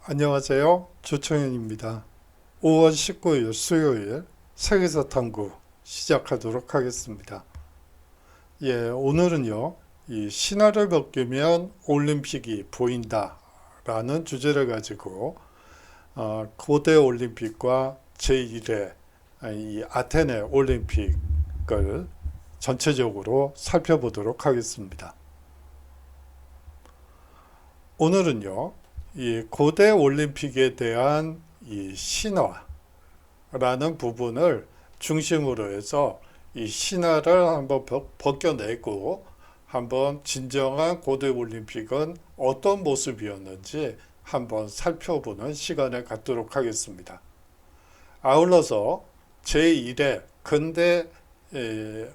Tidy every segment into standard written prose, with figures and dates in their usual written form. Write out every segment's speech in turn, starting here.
안녕하세요. 주청현입니다. 5월 19일 수요일 세계사 탐구 시작하도록 하겠습니다. 오늘은요, 이 신화를 벗기면 올림픽이 보인다 라는 주제를 가지고 고대 올림픽과 제1회 이 아테네 올림픽을 전체적으로 살펴보도록 하겠습니다. 오늘은요, 이 고대 올림픽에 대한 이 신화라는 부분을 중심으로 해서 이 신화를 한번 벗겨내고 한번 진정한 고대 올림픽은 어떤 모습이었는지 한번 살펴보는 시간을 갖도록 하겠습니다. 아울러서 제1회 근대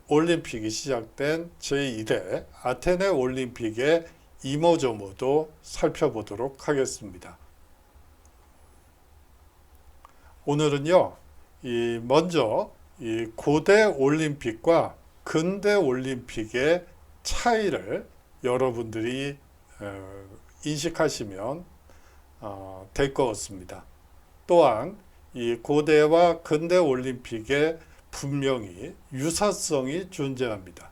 올림픽이 시작된 제1회 아테네 올림픽의 이모저모도 살펴보도록 하겠습니다. 오늘은요, 먼저 이 고대 올림픽과 근대 올림픽의 차이를 여러분들이 인식하시면 될 것 같습니다. 또한 이 고대와 근대 올림픽에 분명히 유사성이 존재합니다.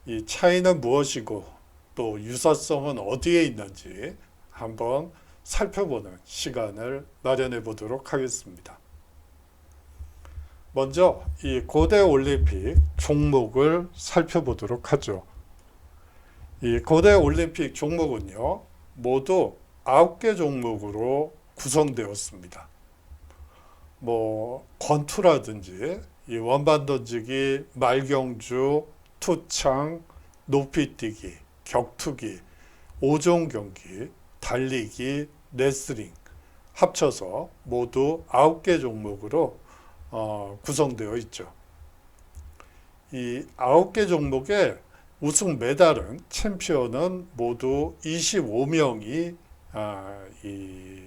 이 차이는 무엇이고 또 유사성은 어디에 있는지 한번 살펴보는 시간을 마련해 보도록 하겠습니다. 먼저 이 고대 올림픽 종목을 살펴보도록 하죠. 이 고대 올림픽 종목은요, 모두 9개 종목으로 구성되었습니다. 권투라든지 이 원반 던지기, 말경주, 투창, 높이뛰기, 격투기, 5종 경기, 달리기, 레슬링 합쳐서 모두 9개 종목으로 구성되어 있죠. 이 9개 종목의 우승 메달은 챔피언은 모두 25명이 이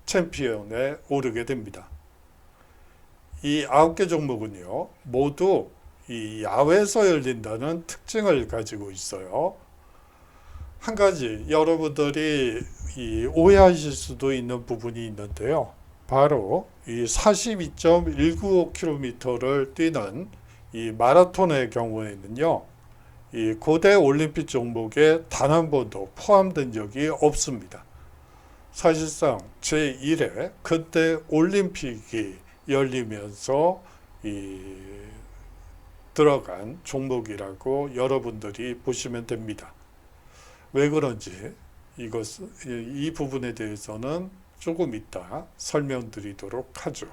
챔피언에 오르게 됩니다. 이 9개 종목은요, 모두 이 야외에서 열린다는 특징을 가지고 있어요. 한 가지 여러분들이 오해하실 수도 있는 부분이 있는데요. 바로 이 42.195km를 뛰는 이 마라톤의 경우에는요, 이 고대 올림픽 종목에 단 한 번도 포함된 적이 없습니다. 사실상 제1회 근대 올림픽이 열리면서 들어간 종목이라고 여러분들이 보시면 됩니다. 왜 그런지 이 부분에 대해서는 조금 이따 설명드리도록 하죠.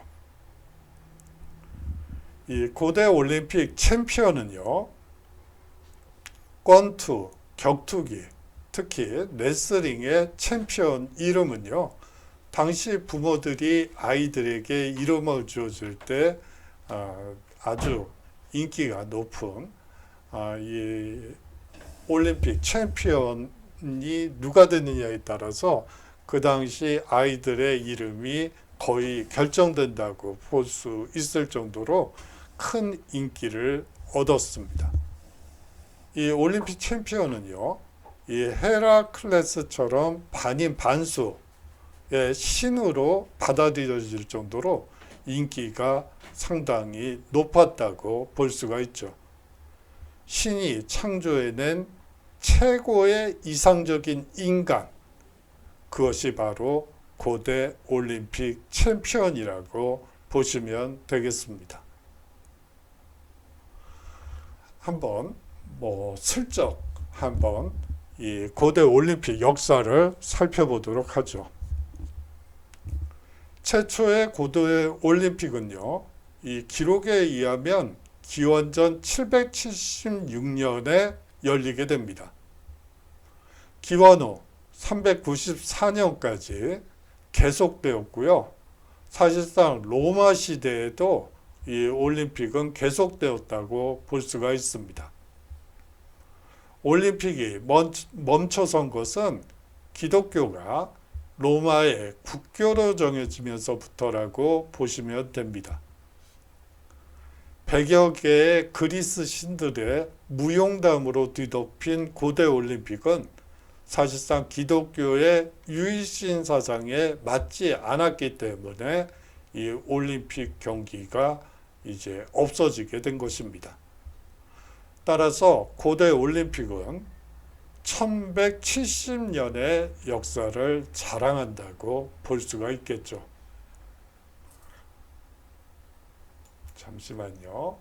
이 고대 올림픽 챔피언은요, 권투, 격투기, 특히 레슬링의 챔피언 이름은요, 당시 부모들이 아이들에게 이름을 지어줄 때 아주 인기가 높은 이 올림픽 챔피언이 누가 되느냐에 따라서 그 당시 아이들의 이름이 거의 결정된다고 볼 수 있을 정도로 큰 인기를 얻었습니다. 이 올림픽 챔피언은요, 이 헤라클레스처럼 반인 반수의 신으로 받아들여질 정도로 인기가 상당히 높았다고 볼 수가 있죠. 신이 창조해낸 최고의 이상적인 인간, 그것이 바로 고대 올림픽 챔피언이라고 보시면 되겠습니다. 한번 슬쩍 한번 이 고대 올림픽 역사를 살펴보도록 하죠. 최초의 고대 올림픽은요, 이 기록에 의하면 기원전 776년에 열리게 됩니다. 기원 후 394년까지 계속되었고요. 사실상 로마 시대에도 이 올림픽은 계속되었다고 볼 수가 있습니다. 올림픽이 멈춰선 것은 기독교가 로마의 국교로 정해지면서부터라고 보시면 됩니다. 100여 개의 그리스 신들의 무용담으로 뒤덮인 고대 올림픽은 사실상 기독교의 유일신 사상에 맞지 않았기 때문에 이 올림픽 경기가 이제 없어지게 된 것입니다. 따라서 고대 올림픽은 1170년의 역사를 자랑한다고 볼 수가 있겠죠. 잠시만요.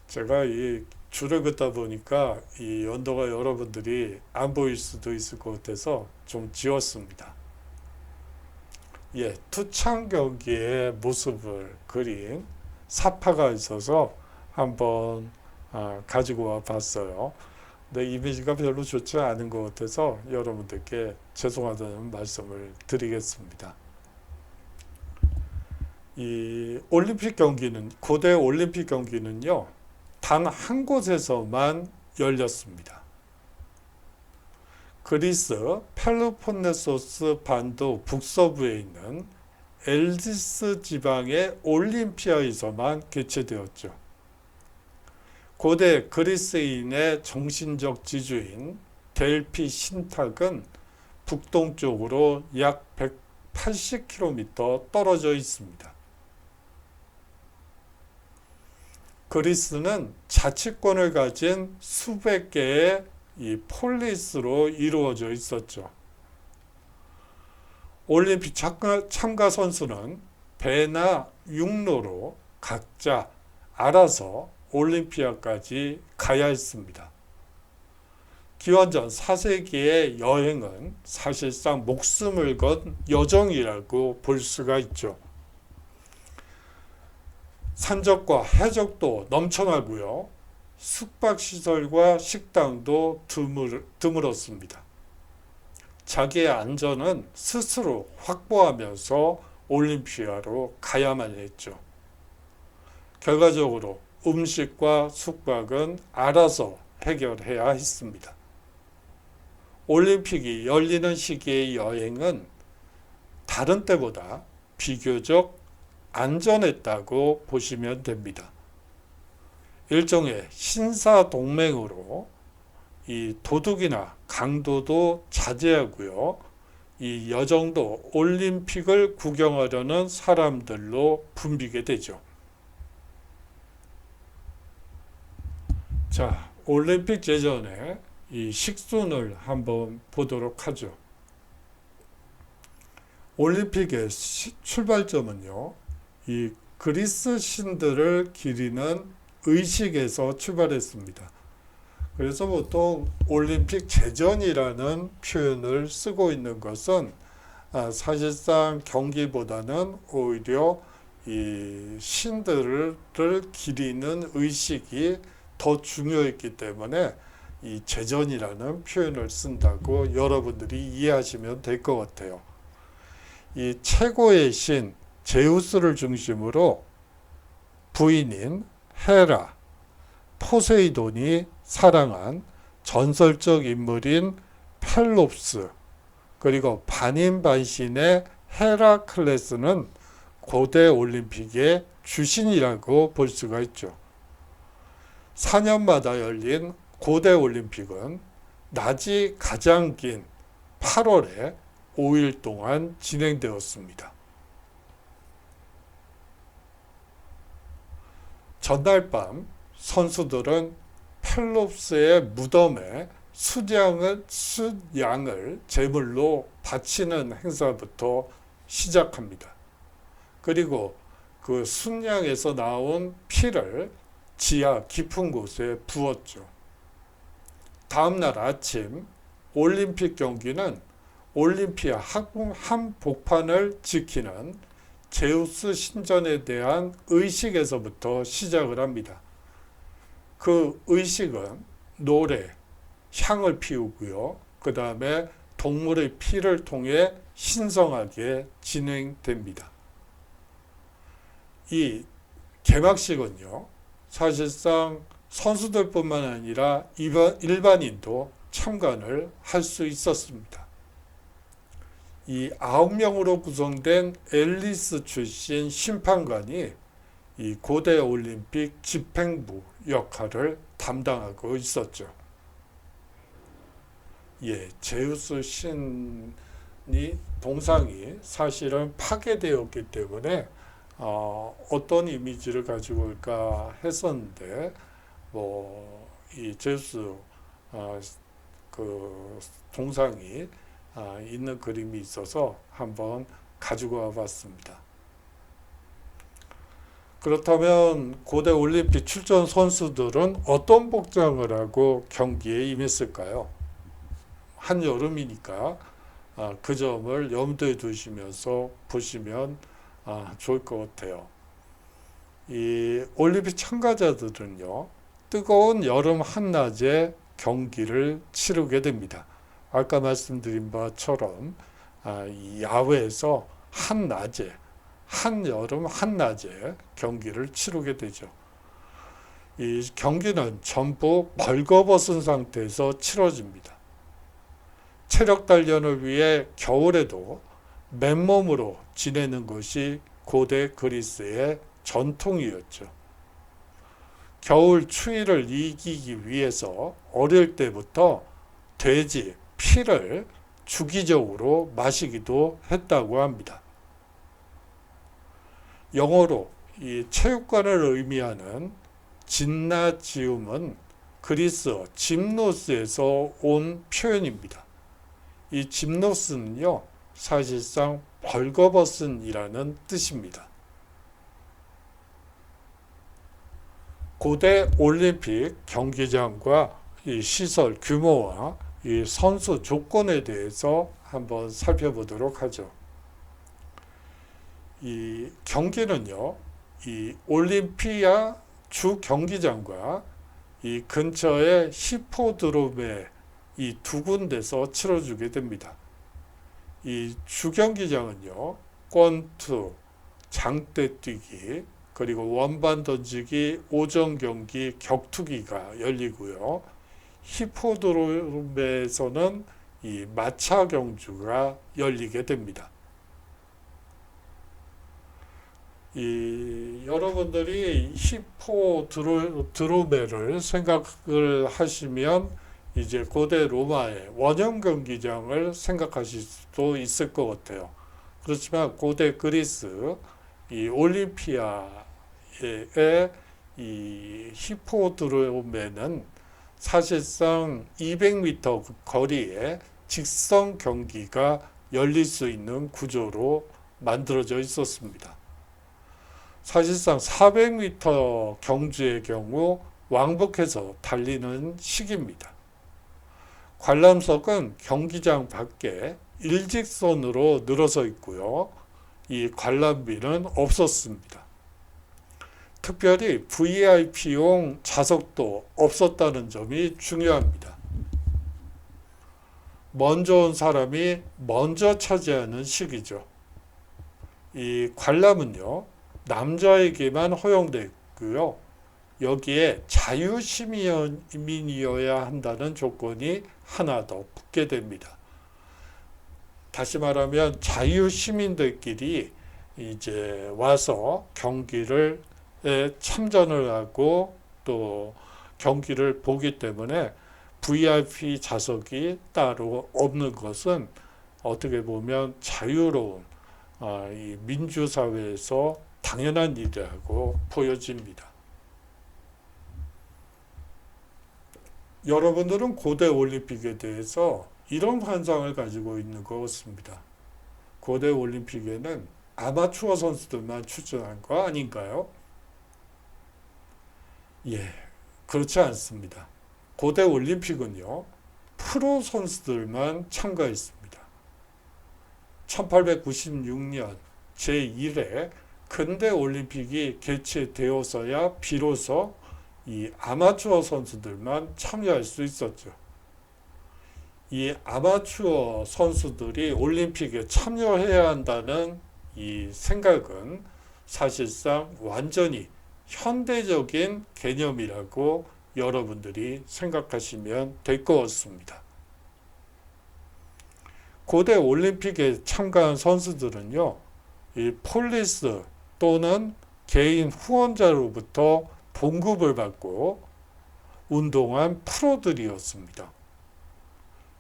제가 이 줄을 긋다 보니까 이 연도가 여러분들이 안 보일 수도 있을 것 같아서 좀 지웠습니다. 예, 투창 경기의 모습을 그린 사파가 있어서 한번 가지고 와 봤어요. 근데 이미지가 별로 좋지 않은 것 같아서 여러분들께 죄송하다는 말씀을 드리겠습니다. 이 올림픽 경기는, 고대 올림픽 경기는요, 단 한 곳에서만 열렸습니다. 그리스 펠로폰네소스 반도 북서부에 있는 엘디스 지방의 올림피아에서만 개최되었죠. 고대 그리스인의 정신적 지주인 델피 신탁은 북동쪽으로 약 180km 떨어져 있습니다. 그리스는 자치권을 가진 수백 개의 이 폴리스로 이루어져 있었죠. 올림픽 참가 선수는 배나 육로로 각자 알아서 올림피아까지 가야 했습니다. 기원전 4세기의 여행은 사실상 목숨을 건 여정이라고 볼 수가 있죠. 산적과 해적도 넘쳐나고요. 숙박시설과 식당도 드물었습니다. 자기의 안전은 스스로 확보하면서 올림피아로 가야만 했죠. 결과적으로 음식과 숙박은 알아서 해결해야 했습니다. 올림픽이 열리는 시기의 여행은 다른 때보다 비교적 안전했다고 보시면 됩니다. 일종의 신사동맹으로 이 도둑이나 강도도 자제하고요. 이 여정도 올림픽을 구경하려는 사람들로 붐비게 되죠. 자, 올림픽 제전에 이 식순을 한번 보도록 하죠. 올림픽의 출발점은요, 이 그리스 신들을 기리는 의식에서 출발했습니다. 그래서 보통 올림픽 제전이라는 표현을 쓰고 있는 것은 사실상 경기보다는 오히려 이 신들을 기리는 의식이 더 중요했기 때문에 이 제전이라는 표현을 쓴다고 여러분들이 이해하시면 될 것 같아요. 이 최고의 신 제우스를 중심으로 부인인 헤라, 포세이돈이 사랑한 전설적 인물인 펠롭스, 그리고 반인반신의 헤라클레스는 고대 올림픽의 주신이라고 볼 수가 있죠. 4년마다 열린 고대 올림픽은 낮이 가장 긴 8월에 5일 동안 진행되었습니다. 전날 밤 선수들은 펠롭스의 무덤에 숫양을 제물로 바치는 행사부터 시작합니다. 그리고 그 숫양에서 나온 피를 지하 깊은 곳에 부었죠. 다음날 아침 올림픽 경기는 올림피아 한복판을 지키는 제우스 신전에 대한 의식에서부터 시작을 합니다. 그 의식은 노래, 향을 피우고요. 그 다음에 동물의 피를 통해 신성하게 진행됩니다. 이 개막식은요, 사실상 선수들뿐만 아니라 일반인도 참관을 할 수 있었습니다. 이 9명으로 구성된 앨리스 출신 심판관이 이 고대 올림픽 집행부 역할을 담당하고 있었죠. 제우스 신이 동상이 사실은 파괴되었기 때문에 어떤 이미지를 가지고 올까 했었는데 이 제우스 그 동상이 있는 그림이 있어서 한번 가지고 와봤습니다. 그렇다면 고대 올림픽 출전 선수들은 어떤 복장을 하고 경기에 임했을까요? 한여름이니까 그 점을 염두에 두시면서 보시면 좋을 것 같아요. 이 올림픽 참가자들은요, 뜨거운 여름 한낮에 경기를 치르게 됩니다. 아까 말씀드린 바처럼 이 야외에서 한낮에, 한여름 한낮에 경기를 치르게 되죠. 이 경기는 전부 벌거벗은 상태에서 치러집니다. 체력 단련을 위해 겨울에도 맨몸으로 지내는 것이 고대 그리스의 전통이었죠. 겨울 추위를 이기기 위해서 어릴 때부터 돼지 피를 주기적으로 마시기도 했다고 합니다. 영어로 이 체육관을 의미하는 진나지움은 그리스어 짐노스에서 온 표현입니다. 이 짐노스는요, 사실상 벌거벗은이라는 뜻입니다. 고대 올림픽 경기장과 이 시설 규모와 이 선수 조건에 대해서 한번 살펴보도록 하죠. 이 경기는요, 이 올림피아 주 경기장과 이 근처의 히포드롬에 이 두 군데서 치러지게 됩니다. 이 주 경기장은요, 권투, 장대뛰기, 그리고 원반 던지기, 오정 경기, 격투기가 열리고요. 히포드롬에서는 이 마차 경주가 열리게 됩니다. 여러분들이 히포드로메를 생각을 하시면 이제 고대 로마의 원형 경기장을 생각하실 수도 있을 것 같아요. 그렇지만 고대 그리스 이 올림피아의 이 히포드로메는 사실상 200m 거리에 직선 경기가 열릴 수 있는 구조로 만들어져 있었습니다. 사실상 400m 경주의 경우 왕복해서 달리는 시기입니다. 관람석은 경기장 밖에 일직선으로 늘어서 있고요. 이 관람비는 없었습니다. 특별히 VIP용 좌석도 없었다는 점이 중요합니다. 먼저 온 사람이 먼저 차지하는 시기죠. 이 관람은요, 남자에게만 허용되어 있고요. 여기에 자유시민이어야 한다는 조건이 하나 더 붙게 됩니다. 다시 말하면 자유시민들끼리 이제 와서 경기를 참전을 하고 또 경기를 보기 때문에 VIP 좌석이 따로 없는 것은 어떻게 보면 자유로운 이 민주사회에서 당연한 일이라고 보여집니다. 여러분들은 고대 올림픽에 대해서 이런 환상을 가지고 있는 것 같습니다. 고대 올림픽에는 아마추어 선수들만 출전한 거 아닌가요? 그렇지 않습니다. 고대 올림픽은요, 프로 선수들만 참가했습니다. 1896년 제1회 근대 올림픽이 개최되어서야 비로소 이 아마추어 선수들만 참여할 수 있었죠. 이 아마추어 선수들이 올림픽에 참여해야 한다는 이 생각은 사실상 완전히 현대적인 개념이라고 여러분들이 생각하시면 될 것 같습니다. 고대 올림픽에 참가한 선수들은요, 이 폴리스 또는 개인 후원자로부터 봉급을 받고 운동한 프로들이었습니다.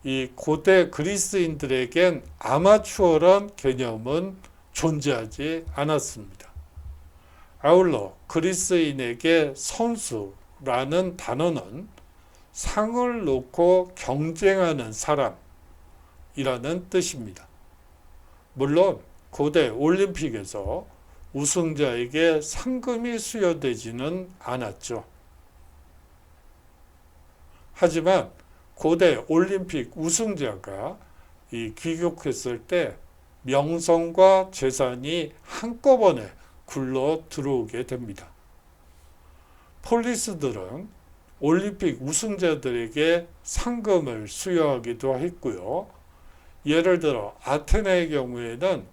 이 고대 그리스인들에겐 아마추어란 개념은 존재하지 않았습니다. 아울러 그리스인에게 선수라는 단어는 상을 놓고 경쟁하는 사람이라는 뜻입니다. 물론 고대 올림픽에서 우승자에게 상금이 수여되지는 않았죠. 하지만 고대 올림픽 우승자가 귀국했을 때 명성과 재산이 한꺼번에 굴러 들어오게 됩니다. 폴리스들은 올림픽 우승자들에게 상금을 수여하기도 했고요. 예를 들어 아테네의 경우에는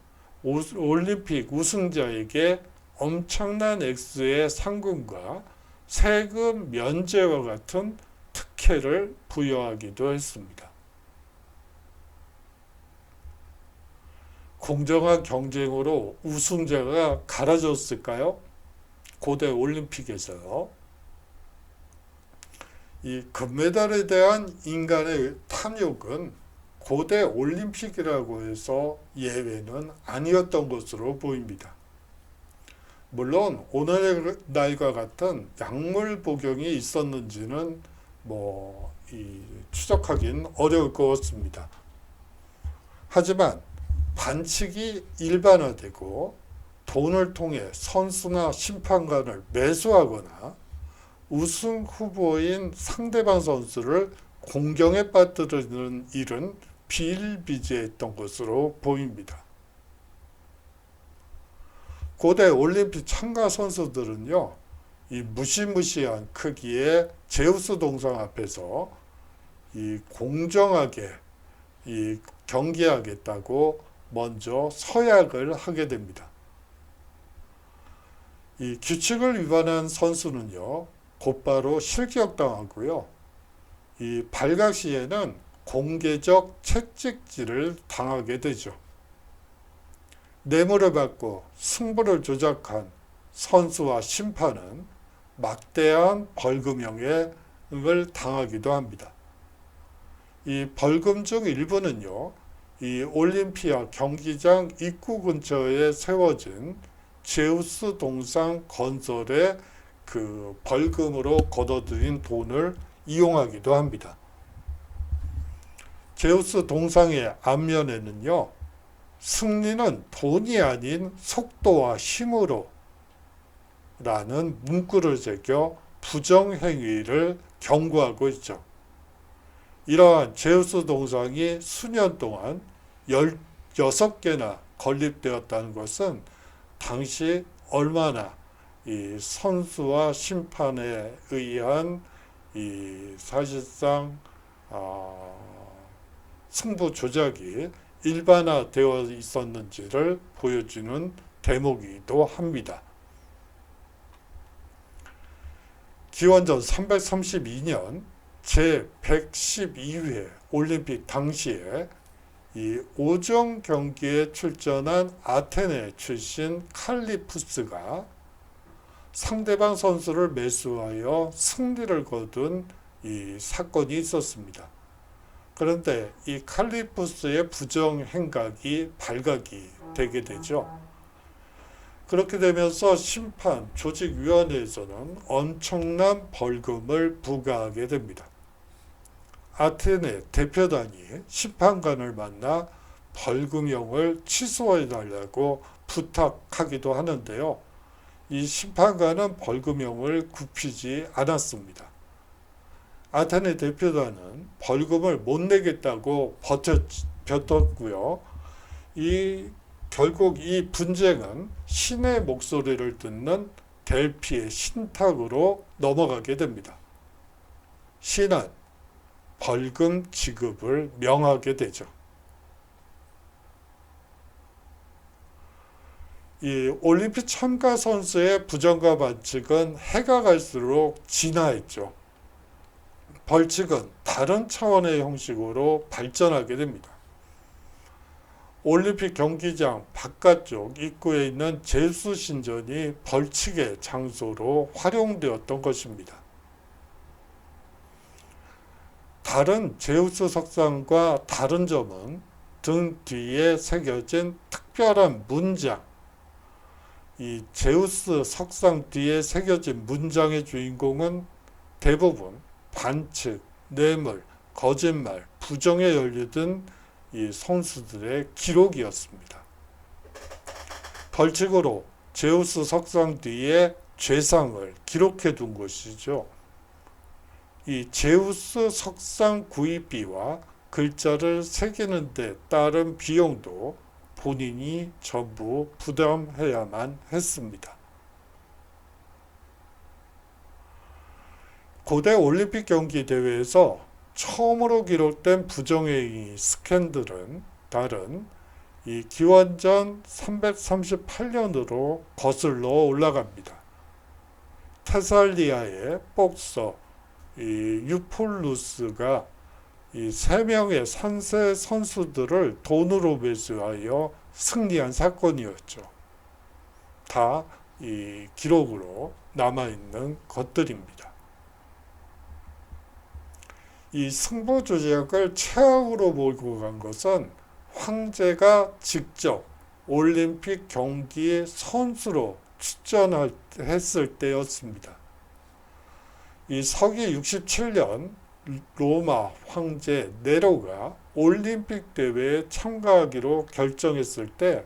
올림픽 우승자에게 엄청난 액수의 상금과 세금 면제와 같은 특혜를 부여하기도 했습니다. 공정한 경쟁으로 우승자가 갈아졌을까요? 고대 올림픽에서요. 이 금메달에 대한 인간의 탐욕은 고대 올림픽이라고 해서 예외는 아니었던 것으로 보입니다. 물론 오늘날과 같은 약물 복용이 있었는지는 추적하긴 어려울 것 같습니다. 하지만 반칙이 일반화되고 돈을 통해 선수나 심판관을 매수하거나 우승 후보인 상대방 선수를 공경에 빠뜨리는 일은 비일비재했던 것으로 보입니다. 고대 올림픽 참가 선수들은요, 이 무시무시한 크기의 제우스 동상 앞에서 공정하게 경기하겠다고 먼저 서약을 하게 됩니다. 이 규칙을 위반한 선수는요, 곧바로 실격당하고요. 이 발각 시에는 공개적 채찍질을 당하게 되죠. 뇌물을 받고 승부를 조작한 선수와 심판은 막대한 벌금형을 당하기도 합니다. 이 벌금 중 일부는요, 이 올림피아 경기장 입구 근처에 세워진 제우스 동상 건설에 그 벌금으로 걷어들인 돈을 이용하기도 합니다. 제우스 동상의 앞면에는요, 승리는 돈이 아닌 속도와 힘으로 라는 문구를 새겨 부정행위를 경고하고 있죠. 이러한 제우스 동상이 수년 동안 16개나 건립되었다는 것은 당시 얼마나 이 선수와 심판에 의한 사실상 승부 조작이 일반화되어 있었는지를 보여주는 대목이기도 합니다. 기원전 332년 제112회 올림픽 당시에 이 오정 경기에 출전한 아테네 출신 칼리푸스가 상대방 선수를 매수하여 승리를 거둔 이 사건이 있었습니다. 그런데 이 칼리푸스의 부정 행각이 발각이 되게 되죠. 그렇게 되면서 심판 조직위원회에서는 엄청난 벌금을 부과하게 됩니다. 아테네 대표단이 심판관을 만나 벌금형을 취소해달라고 부탁하기도 하는데요. 이 심판관은 벌금형을 굽히지 않았습니다. 아테네 대표단은 벌금을 못 내겠다고 버텼고요. 결국 이 분쟁은 신의 목소리를 듣는 델피의 신탁으로 넘어가게 됩니다. 신은 벌금 지급을 명하게 되죠. 이 올림픽 참가 선수의 부정과 반칙은 해가 갈수록 진화했죠. 벌칙은 다른 차원의 형식으로 발전하게 됩니다. 올림픽 경기장 바깥쪽 입구에 있는 제수 신전이 벌칙의 장소로 활용되었던 것입니다. 다른 제우스 석상과 다른 점은 등 뒤에 새겨진 특별한 문장, 이 제우스 석상 뒤에 새겨진 문장의 주인공은 대부분 반칙, 뇌물, 거짓말, 부정에 연루된 이 선수들의 기록이었습니다. 벌칙으로 제우스 석상 뒤에 죄상을 기록해 둔 것이죠. 이 제우스 석상 구입비와 글자를 새기는 데 따른 비용도 본인이 전부 부담해야만 했습니다. 고대 올림픽 경기 대회에서 처음으로 기록된 부정행위 스캔들은 다른 이 기원전 338년으로 거슬러 올라갑니다. 테살리아의 복서 이 유폴루스가 이 3명의 산세 선수들을 돈으로 매수하여 승리한 사건이었죠. 다 이 기록으로 남아있는 것들입니다. 이 승부 조작을 최악으로 몰고 간 것은 황제가 직접 올림픽 경기의 선수로 출전했을 때였습니다. 이 서기 67년 로마 황제 네로가 올림픽 대회에 참가하기로 결정했을 때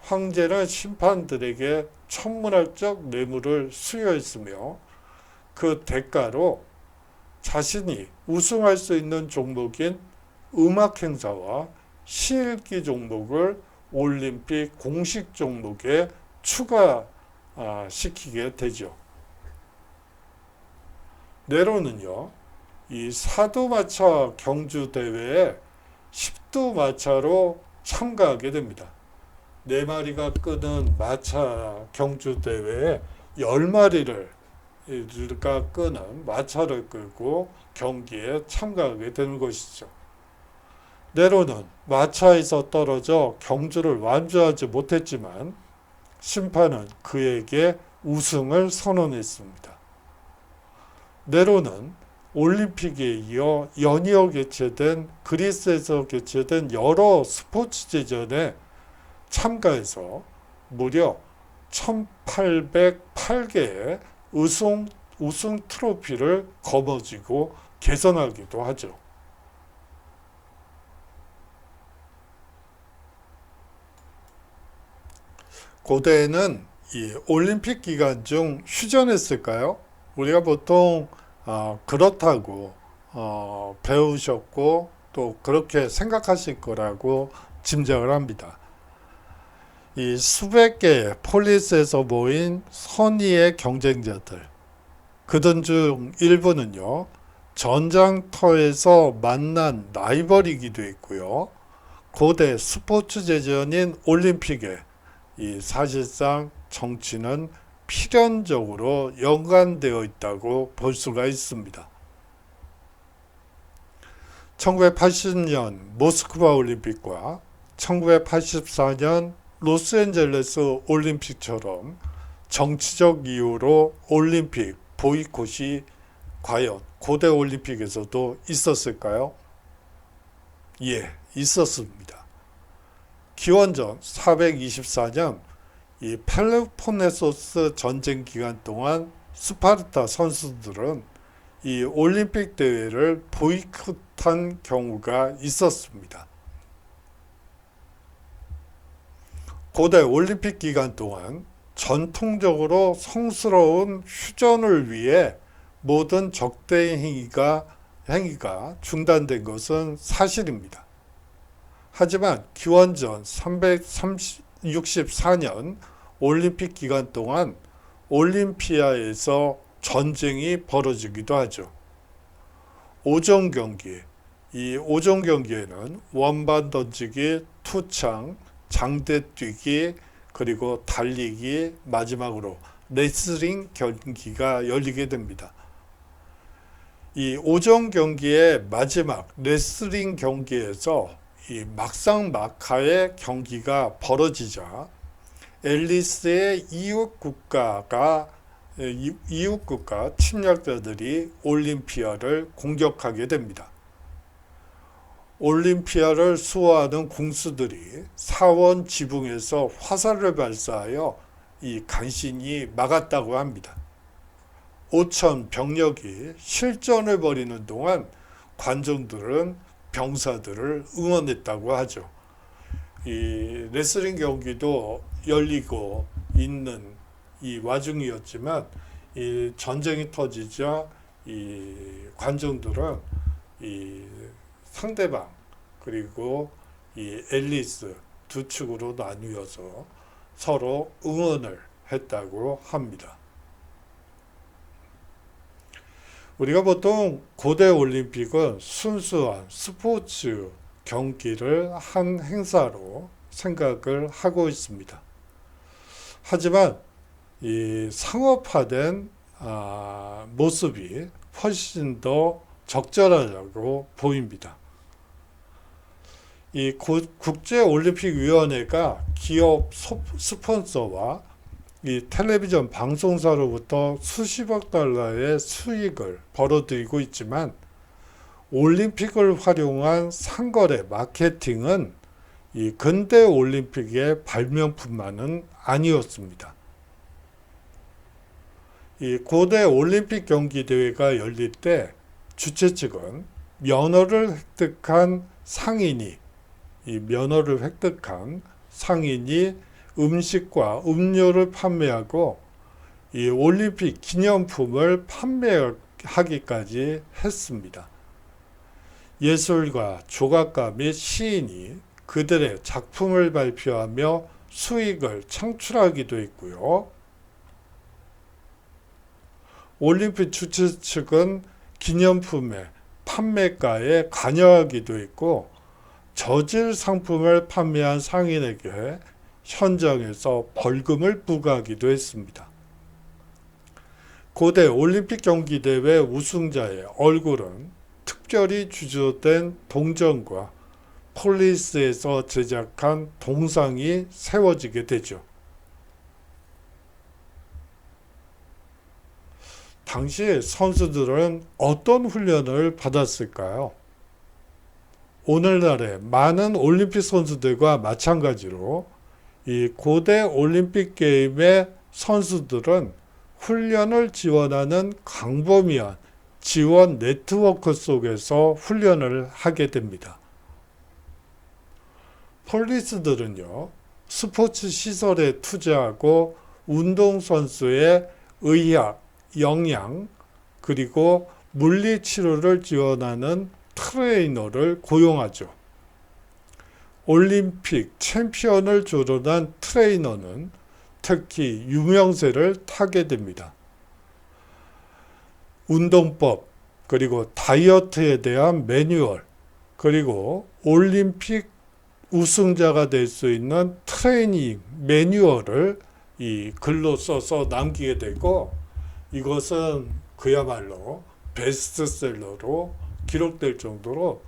황제는 심판들에게 천문학적 뇌물을 수여했으며 그 대가로 자신이 우승할 수 있는 종목인 음악 행사와 시읽기 종목을 올림픽 공식 종목에 추가시키게 되죠. 네로는요, 이 사두마차 경주 대회에 10두마차로 참가하게 됩니다. 4마리가 끄는 마차 경주 대회에 10마리를 끄는 마차를 끌고 경기에 참가하게 되는 것이죠. 네로는 마차에서 떨어져 경주를 완주하지 못했지만 심판은 그에게 우승을 선언했습니다. 네로는 올림픽에 이어 연이어 개최된 그리스에서 개최된 여러 스포츠 제전에 참가해서 무려 1808개의 우승 트로피를 거머쥐고 개선하기도 하죠. 고대에는 이 올림픽 기간 중 휴전했을까요? 우리가 보통 그렇다고 배우셨고 또 그렇게 생각하실 거라고 짐작을 합니다. 이 수백 개의 폴리스에서 모인 선의의 경쟁자들, 그들 중 일부는요, 전장터에서 만난 라이벌이기도 했고요. 고대 스포츠 제전인 올림픽에 이 사실상 정치는 필연적으로 연관되어 있다고 볼 수가 있습니다. 1980년 모스크바 올림픽과 1984년 로스앤젤레스 올림픽처럼 정치적 이유로 올림픽 보이콧이 과연 고대 올림픽에서도 있었을까요? 예, 있었습니다. 기원전 424년 이 펠로폰네소스 전쟁 기간 동안 스파르타 선수들은 이 올림픽 대회를 보이콧한 경우가 있었습니다. 고대 올림픽 기간 동안 전통적으로 성스러운 휴전을 위해 모든 적대 행위가 중단된 것은 사실입니다. 하지만 기원전 364년 올림픽 기간 동안 올림피아에서 전쟁이 벌어지기도 하죠. 오정 경기, 이 오정 경기에는 원반 던지기, 투창, 장대 뛰기, 그리고 달리기, 마지막으로 레슬링 경기가 열리게 됩니다. 이 오정 경기의 마지막 레슬링 경기에서 이 막상막하의 경기가 벌어지자 앨리스의 이웃국가 침략자들이 올림피아를 공격하게 됩니다. 올림피아를 수호하는 궁수들이 사원 지붕에서 화살을 발사하여 이 간신히 막았다고 합니다. 5천 병력이 실전을 벌이는 동안 관중들은 병사들을 응원했다고 하죠. 이 레슬링 경기도 열리고 있는 이 와중이었지만 이 전쟁이 터지자 이 관중들은 이 상대방 그리고 이 앨리스 두 축으로 나뉘어서 서로 응원을 했다고 합니다. 우리가 보통 고대 올림픽은 순수한 스포츠 경기를 한 행사로 생각을 하고 있습니다. 하지만 이 상업화된 모습이 훨씬 더 적절하다고 보입니다. 이 국제올림픽위원회가 기업 스폰서와 이 텔레비전 방송사로부터 수십억 달러의 수익을 벌어들이고 있지만 올림픽을 활용한 상거래 마케팅은 이 근대 올림픽의 발명품만은 아니었습니다. 이 고대 올림픽 경기 대회가 열릴 때 주최 측은 면허를 획득한 상인이 음식과 음료를 판매하고 이 올림픽 기념품을 판매하기까지 했습니다. 예술가, 조각가 및 시인이 그들의 작품을 발표하며 수익을 창출하기도 했고요. 올림픽 주최 측은 기념품의 판매가에 관여하기도 했고 저질 상품을 판매한 상인에게 현장에서 벌금을 부과하기도 했습니다. 고대 올림픽 경기대회 우승자의 얼굴은 특별히 주조된 동전과 폴리스에서 제작한 동상이 세워지게 되죠. 당시 선수들은 어떤 훈련을 받았을까요? 오늘날의 많은 올림픽 선수들과 마찬가지로 이 고대 올림픽 게임의 선수들은 훈련을 지원하는 광범위한 지원 네트워크 속에서 훈련을 하게 됩니다. 폴리스들은요, 스포츠 시설에 투자하고 운동선수의 의학, 영양, 그리고 물리치료를 지원하는 트레이너를 고용하죠. 올림픽 챔피언을 조련한 트레이너는 특히 유명세를 타게 됩니다. 운동법, 그리고 다이어트에 대한 매뉴얼, 그리고 올림픽 우승자가 될 수 있는 트레이닝 매뉴얼을 이 글로 써서 남기게 되고 이것은 그야말로 베스트셀러로 기록될 정도로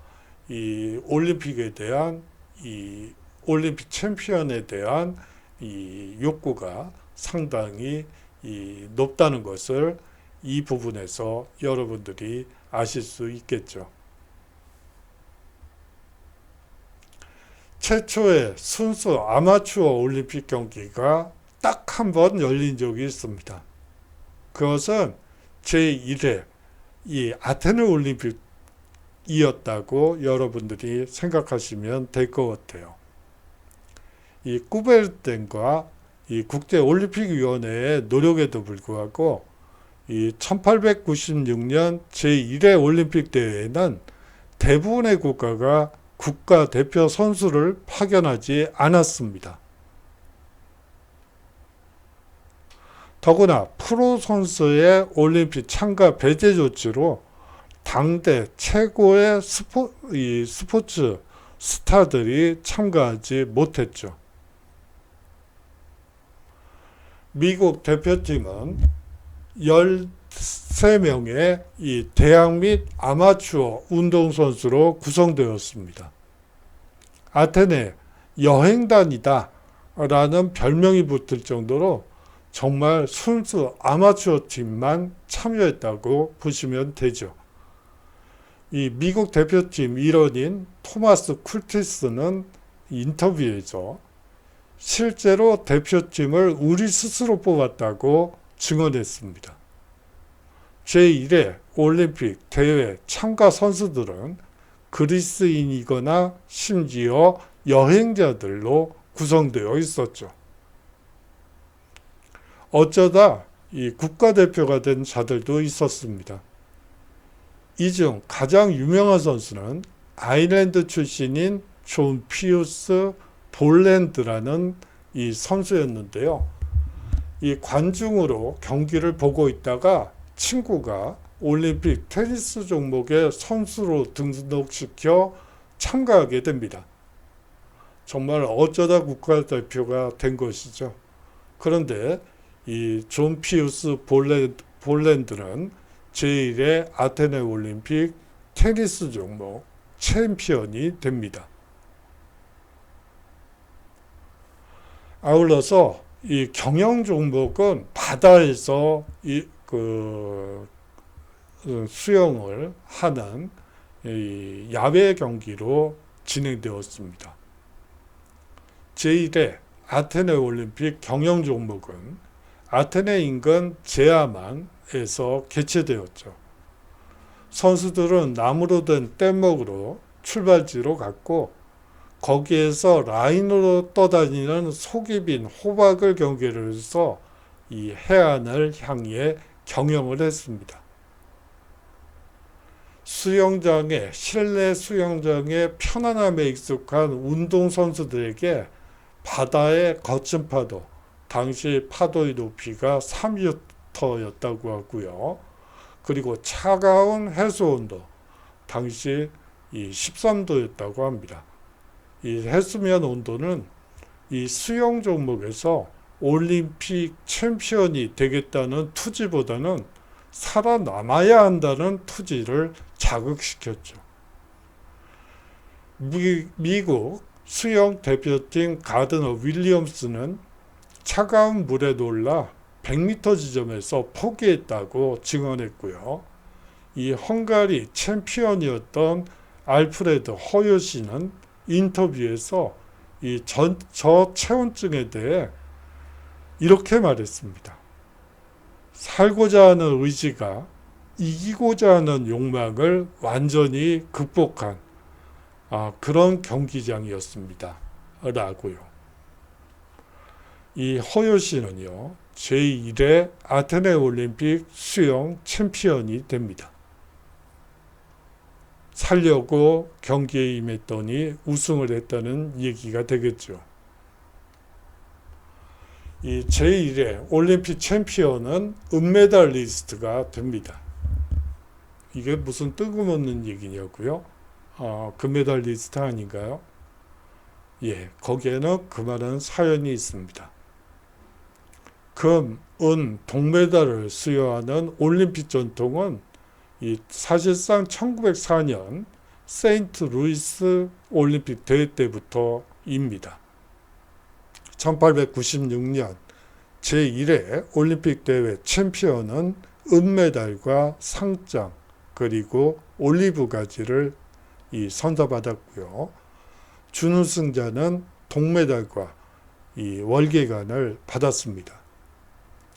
이 올림픽에 대한 이 올림픽 챔피언에 대한 이 욕구가 상당히 높다는 것을 이 부분에서 여러분들이 아실 수 있겠죠. 최초의 순수 아마추어 올림픽 경기가 딱 한 번 열린 적이 있습니다. 그것은 제1회 이 아테네 올림픽이었다고 여러분들이 생각하시면 될 것 같아요. 이 쿠베르텐과 이 국제올림픽위원회의 노력에도 불구하고 이 1896년 제1회 올림픽 대회에는 대부분의 국가가 국가대표 선수를 파견하지 않았습니다. 더구나 프로 선수의 올림픽 참가 배제 조치로 당대 최고의 스포츠 스타들이 참가하지 못했죠. 미국 대표팀은 13명의 이 대학 및 아마추어 운동선수로 구성되었습니다. 아테네 여행단이다 라는 별명이 붙을 정도로 정말 순수 아마추어 팀만 참여했다고 보시면 되죠. 이 미국 대표팀 일원인 토마스 쿨티스는 인터뷰에서 실제로 대표팀을 우리 스스로 뽑았다고 증언했습니다. 제1회 올림픽 대회 참가 선수들은 그리스인이거나 심지어 여행자들로 구성되어 있었죠. 어쩌다 이 국가대표가 된 자들도 있었습니다. 이 중 가장 유명한 선수는 아일랜드 출신인 존 피우스 볼랜드라는 이 선수였는데요. 이 관중으로 경기를 보고 있다가 친구가 올림픽 테니스 종목의 선수로 등록시켜 참가하게 됩니다. 정말 어쩌다 국가대표가 된 것이죠. 그런데 이 존 피우스 볼랜드는 제1회 아테네 올림픽 테니스 종목 챔피언이 됩니다. 아울러서 이 경영 종목은 바다에서 수영을 하는 이 야외 경기로 진행되었습니다. 제1회 아테네 올림픽 경영 종목은 아테네 인근 제아만에서 개최되었죠. 선수들은 나무로 된 뗏목으로 출발지로 갔고 거기에서 라인으로 떠다니는 속이 빈 호박을 경계로 해서 이 해안을 향해 경영을 했습니다. 실내 수영장의 편안함에 익숙한 운동선수들에게 바다의 거친 파도, 당시 파도의 높이가 3m였다고 하고요. 그리고 차가운 해수온도, 당시 13도였다고 합니다. 이 해수면 온도는 이 수영 종목에서 올림픽 챔피언이 되겠다는 투지보다는 살아남아야 한다는 투지를 자극시켰죠. 미국 수영 대표팀 가드너 윌리엄스는 차가운 물에 놀라 100m 지점에서 포기했다고 증언했고요. 이 헝가리 챔피언이었던 알프레드 허요시는 인터뷰에서 이 저체온증에 대해 이렇게 말했습니다. 살고자 하는 의지가 이기고자 하는 욕망을 완전히 극복한 그런 경기장이었습니다. 라고요. 이 허요시는요, 제1회 아테네 올림픽 수영 챔피언이 됩니다. 살려고 경기에 임했더니 우승을 했다는 얘기가 되겠죠. 이 제1회 올림픽 챔피언은 은메달리스트가 됩니다. 이게 무슨 뜬금없는 얘기냐고요? 금메달리스트 아닌가요? 예, 거기에는 그만한 사연이 있습니다. 금, 은, 동메달을 수여하는 올림픽 전통은 사실상 1904년 세인트 루이스 올림픽 대회 때부터입니다. 1896년 제1회 올림픽 대회 챔피언은 은메달과 상장 그리고 올리브 가지를 선사받았고요. 준우승자는 동메달과 월계관을 받았습니다.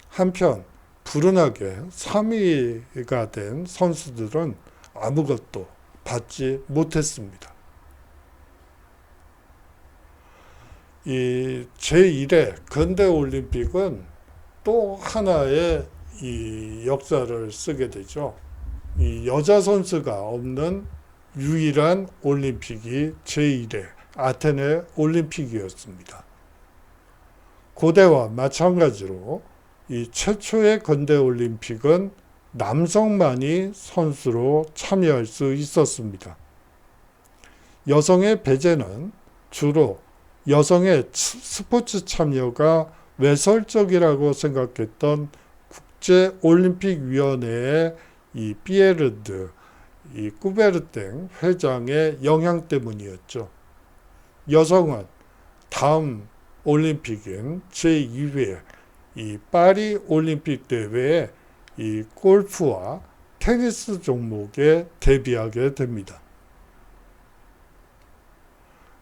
한편 불운하게 3위가 된 선수들은 아무것도 받지 못했습니다. 이 제1회 근대올림픽은 또 하나의 이 역사를 쓰게 되죠. 이 여자 선수가 없는 유일한 올림픽이 제1회 아테네 올림픽이었습니다. 고대와 마찬가지로 이 최초의 근대올림픽은 남성만이 선수로 참여할 수 있었습니다. 여성의 배제는 주로 여성의 스포츠 참여가 외설적이라고 생각했던 국제올림픽위원회의 이 피에르드, 이 쿠베르땡 회장의 영향 때문이었죠. 여성은 다음 올림픽인 제2회 이 파리 올림픽 대회에 이 골프와 테니스 종목에 데뷔하게 됩니다.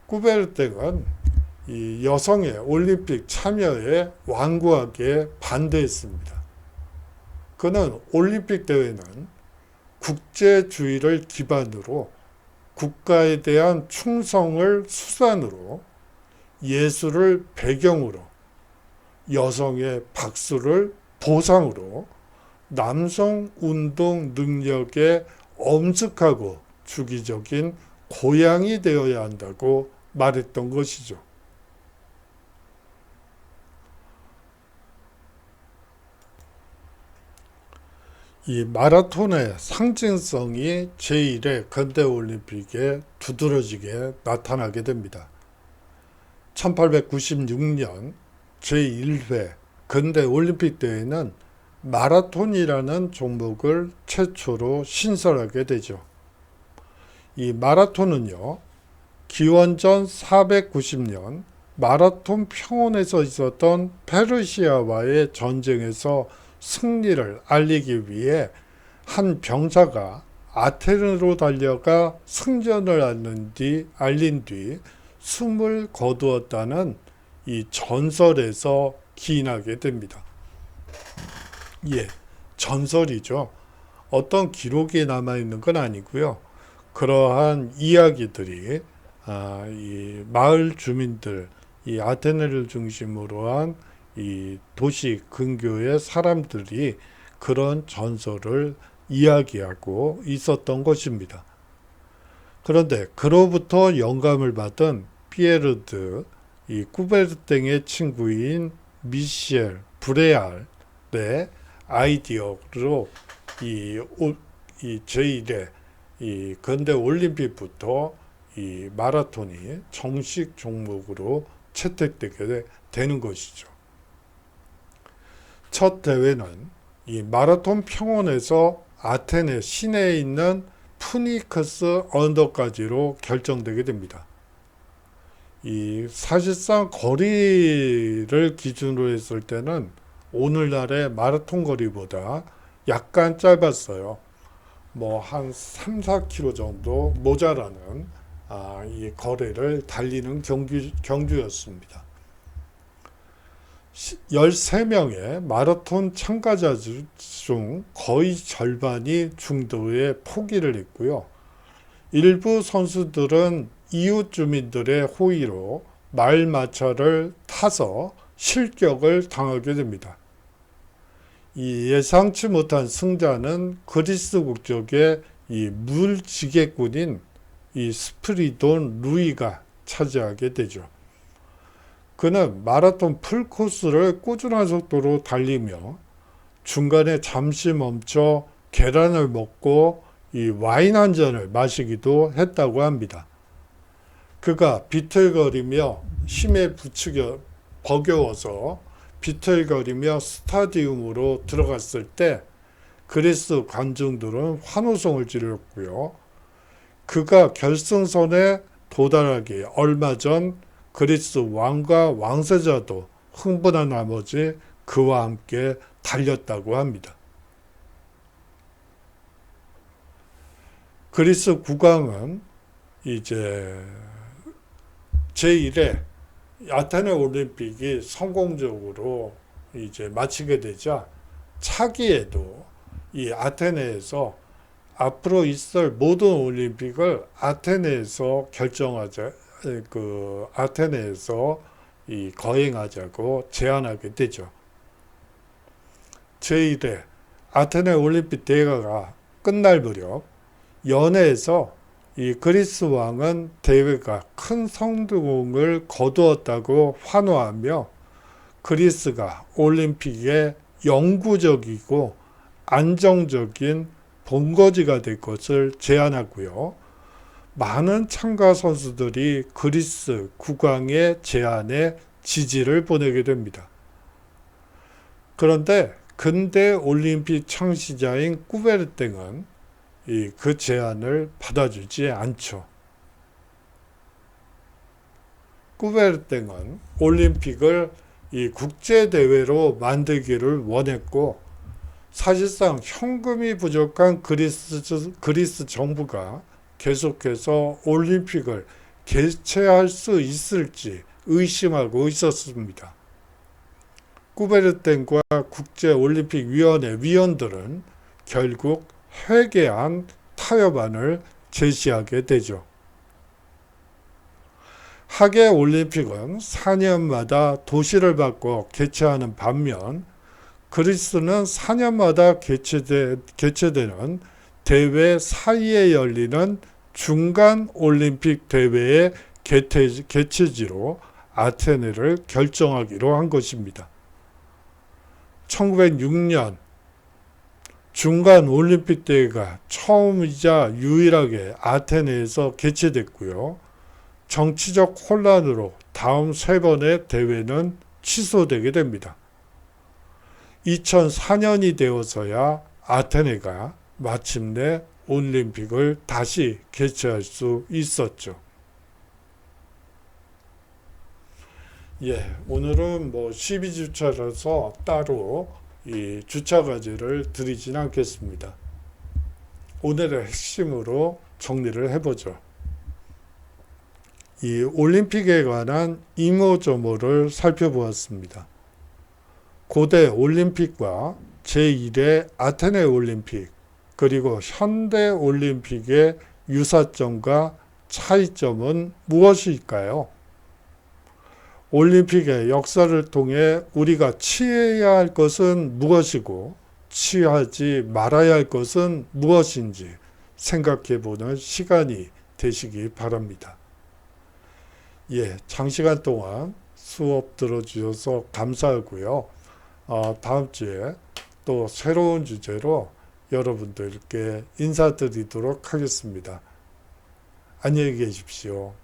쿠베르땡은 이 여성의 올림픽 참여에 완고하게 반대했습니다. 그는 올림픽 대회는 국제주의를 기반으로 국가에 대한 충성을 수단으로 예술을 배경으로 여성의 박수를 보상으로 남성 운동 능력에 엄숙하고 주기적인 고양이 되어야 한다고 말했던 것이죠. 이 마라톤의 상징성이 제1회 근대올림픽에 두드러지게 나타나게 됩니다. 1896년 제1회 근대올림픽 대회는 마라톤이라는 종목을 최초로 신설하게 되죠. 이 마라톤은요, 기원전 490년 마라톤 평원에서 있었던 페르시아와의 전쟁에서 승리를 알리기 위해 한 병사가 아테네로 달려가 승전을 알린 뒤 숨을 거두었다는 이 전설에서 기인하게 됩니다. 예, 전설이죠. 어떤 기록이 남아있는 건 아니고요. 그러한 이야기들이 이 마을 주민들, 이 아테네를 중심으로 한 이 도시 근교의 사람들이 그런 전설을 이야기하고 있었던 것입니다. 그런데 그로부터 영감을 받은 피에르드, 이 쿠베르땡의 친구인 미셸 브레알의 아이디어로 이 제1회 이 근대 올림픽부터 이 마라톤이 정식 종목으로 채택되게 되는 것이죠. 첫 대회는 이 마라톤 평원에서 아테네 시내에 있는 푸니크스 언덕까지로 결정되게 됩니다. 이 사실상 거리를 기준으로 했을 때는 오늘날의 마라톤 거리보다 약간 짧았어요. 뭐 한 3, 4km 정도 모자라는 이 거리를 달리는 경주였습니다. 13명의 마라톤 참가자 중 거의 절반이 중도에 포기를 했고요. 일부 선수들은 이웃 주민들의 호의로 말마차를 타서 실격을 당하게 됩니다. 이 예상치 못한 승자는 그리스 국적의 이 물지객꾼인 이 스프리돈 루이가 차지하게 되죠. 그는 마라톤 풀코스를 꾸준한 속도로 달리며 중간에 잠시 멈춰 계란을 먹고 이 와인 한 잔을 마시기도 했다고 합니다. 그가 비틀거리며 힘에 버겨워서 비틀거리며 스타디움으로 들어갔을 때 그리스 관중들은 환호성을 지르었고요. 그가 결승선에 도달하기 얼마 전 그리스 왕과 왕세자도 흥분한 나머지 그와 함께 달렸다고 합니다. 그리스 국왕은 이제 제1회 아테네 올림픽이 성공적으로 이제 마치게 되자 차기에도 이 아테네에서 앞으로 있을 모든 올림픽을 아테네에서 결정하자, 아테네에서 이 거행하자고 제안하게 되죠. 제1회 아테네 올림픽 대회가 끝날 무렵 연회에서 이 그리스 왕은 대회가 큰 성공을 거두었다고 환호하며 그리스가 올림픽에 영구적이고 안정적인 본거지가 될 것을 제안하고요. 많은 참가 선수들이 그리스 국왕의 제안에 지지를 보내게 됩니다. 그런데 근대 올림픽 창시자인 쿠베르땡은 그 제안을 받아주지 않죠. 쿠베르땡은 올림픽을 이 국제대회로 만들기를 원했고 사실상 현금이 부족한 그리스 정부가 계속해서 올림픽을 개최할 수 있을지 의심하고 있었습니다. 쿠베르텐과 국제올림픽위원회 위원들은 결국 회개한 타협안을 제시하게 되죠. 하계 올림픽은 4년마다 도시를 바꿔 개최하는 반면 그리스는 4년마다 개최되는 대회 사이에 열리는 중간 올림픽 대회의 개최지로 아테네를 결정하기로 한 것입니다. 1906년 중간 올림픽 대회가 처음이자 유일하게 아테네에서 개최됐고요. 정치적 혼란으로 다음 3번의 대회는 취소되게 됩니다. 2004년이 되어서야 아테네가 마침내 올림픽을 다시 개최할 수 있었죠. 오늘은 12주차라서 따로 이 주차 과제를 드리진 않겠습니다. 오늘의 핵심으로 정리를 해보죠. 이 올림픽에 관한 이모저모를 살펴보았습니다. 고대 올림픽과 제1회 아테네 올림픽, 그리고 현대 올림픽의 유사점과 차이점은 무엇일까요? 올림픽의 역사를 통해 우리가 취해야 할 것은 무엇이고 취하지 말아야 할 것은 무엇인지 생각해보는 시간이 되시기 바랍니다. 장시간 동안 수업 들어주셔서 감사하고요. 다음 주에 또 새로운 주제로 여러분들께 인사드리도록 하겠습니다. 안녕히 계십시오.